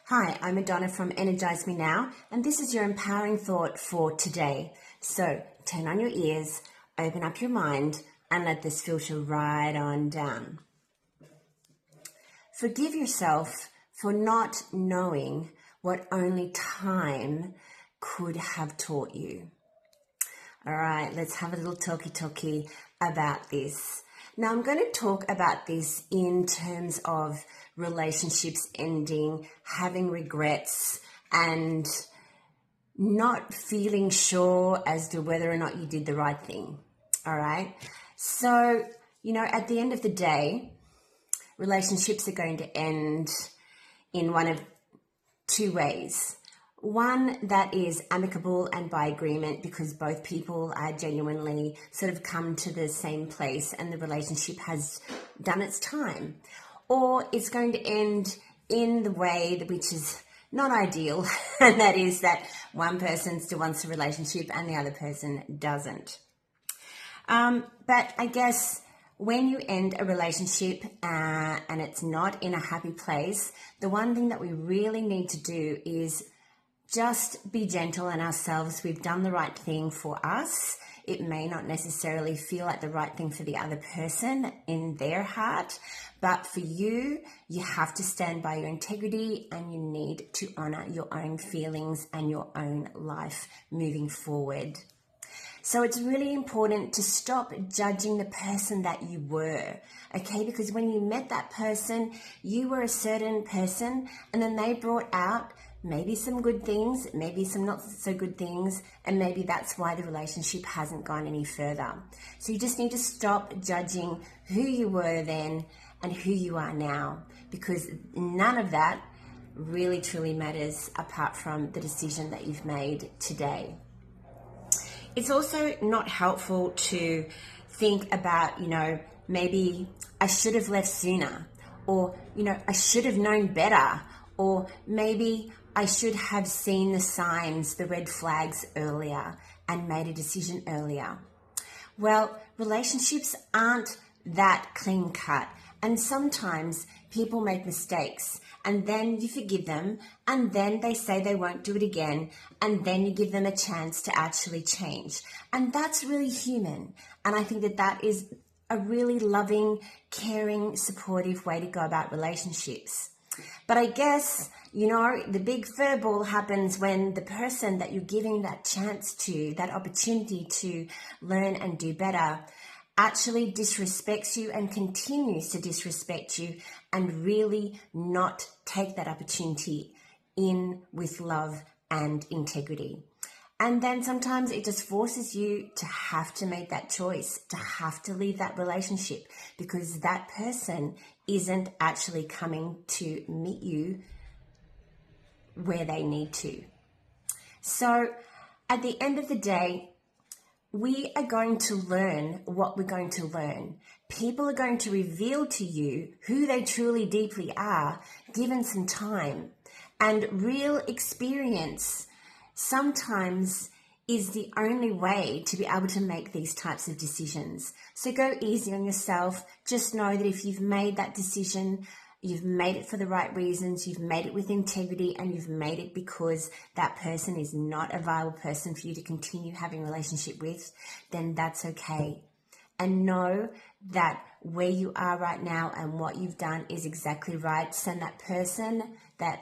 Hi, I'm Madonna from Energize Me Now, and this is your empowering thought for today. So turn on your ears, open up your mind, and let this filter right on down. Forgive yourself for not knowing what only time could have taught you. All right, let's have a little talkie about this. Now, I'm going to talk about this in terms of relationships ending, having regrets, and not feeling sure as to whether or not you did the right thing. All right. So, at the end of the day, relationships are going to end in one of two ways. One that is amicable and by agreement because both people are genuinely sort of come to the same place and the relationship has done its time. Or it's going to end in the way which is not ideal, and that is that one person still wants a relationship and the other person doesn't. But I guess when you end a relationship and it's not in a happy place, the one thing that we really need to do is just be gentle on ourselves. We've done the right thing for us. It may not necessarily feel like the right thing for the other person in their heart, but for you, you have to stand by your integrity and you need to honor your own feelings and your own life moving forward. So it's really important to stop judging the person that you were, okay? Because when you met that person, you were a certain person, and then they brought out maybe some good things, maybe some not so good things, and maybe that's why the relationship hasn't gone any further. So you just need to stop judging who you were then and who you are now, because none of that really truly matters apart from the decision that you've made today. It's also not helpful to think about, maybe I should have left sooner, or, I should have known better, or maybe I should have seen the signs, the red flags earlier and made a decision earlier. Well, relationships aren't that clean cut. And sometimes people make mistakes and then you forgive them and then they say they won't do it again and then you give them a chance to actually change. And that's really human. And I think that is a really loving, caring, supportive way to go about relationships. But I guess, the big furball happens when the person that you're giving that chance to, that opportunity to learn and do better, actually disrespects you and continues to disrespect you and really not take that opportunity in with love and integrity. And then sometimes it just forces you to have to make that choice, to have to leave that relationship because that person isn't actually coming to meet you where they need to. So at the end of the day, we are going to learn what we're going to learn. People are going to reveal to you who they truly deeply are, given some time. And real experience sometimes is the only way to be able to make these types of decisions. So go easy on yourself. Just know that if you've made that decision, you've made it for the right reasons, you've made it with integrity, and you've made it because that person is not a viable person for you to continue having a relationship with, then that's okay. And know that where you are right now and what you've done is exactly right. Send that person, that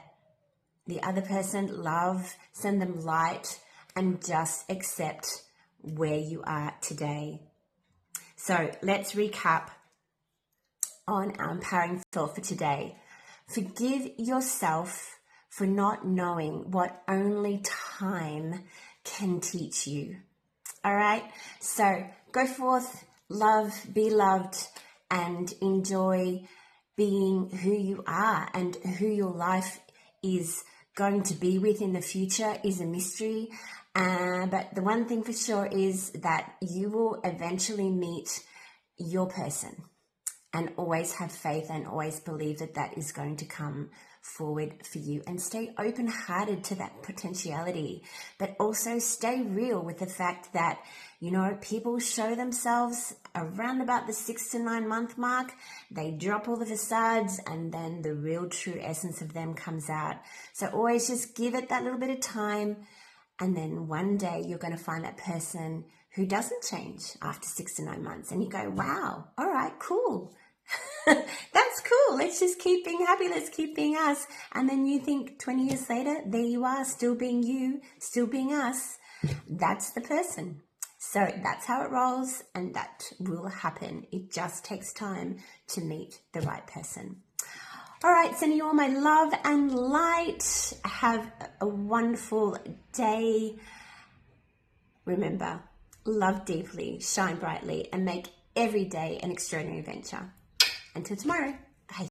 the other person, love, send them light, and just accept where you are today. So let's recap on our empowering thought for today. Forgive yourself for not knowing what only time can teach you. All right? So go forth, love, be loved, and enjoy being who you are, and who your life is going to be with in the future is a mystery. But the one thing for sure is that you will eventually meet your person. And always have faith and always believe that is going to come forward for you, and stay open-hearted to that potentiality, but also stay real with the fact that, you know, people show themselves around about the 6 to 9 month mark. They drop all the facades and then the real true essence of them comes out. So always just give it that little bit of time, and then one day you're going to find that person who doesn't change after 6 to 9 months, and you go, wow, all right, cool. That's cool. Let's just keep being happy. Let's keep being us. And then you think 20 years later, there you are, still being you, still being us. That's the person. So that's how it rolls, and that will happen. It just takes time to meet the right person. All right, sending you all my love and light. Have a wonderful day. Remember, love deeply, shine brightly, and make every day an extraordinary adventure. Until tomorrow.